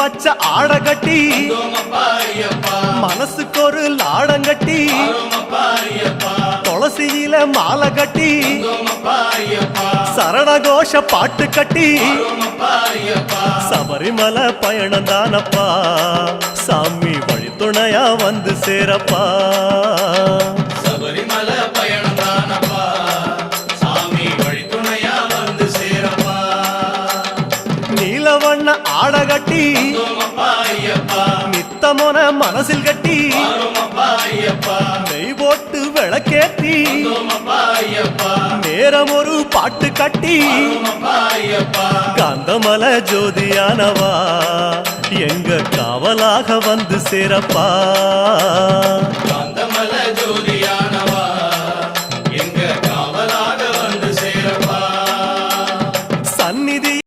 பச்ச ஆடகட்டி மனசுக்கு ஒரு லாடங்கட்டி துளசியில மாலை கட்டி சரணகோஷ பாட்டு கட்டி சபரிமலை பயணம் தானப்பா சாமி வழித்துணையா வந்து சேரப்பா சபரிமலை பயணம் தானப்பா சாமி வழித்துணையா வந்து சேரப்பா நீலவண்ண ஆடகட்டி நித்தமோன மனசில் கட்டி நெய் போட்டு விளக்கேத்தி நேரம் ஒரு பாட்டு கட்டி காந்தமல ஜோதியானவா எங்க காவலாக வந்து சேரப்பா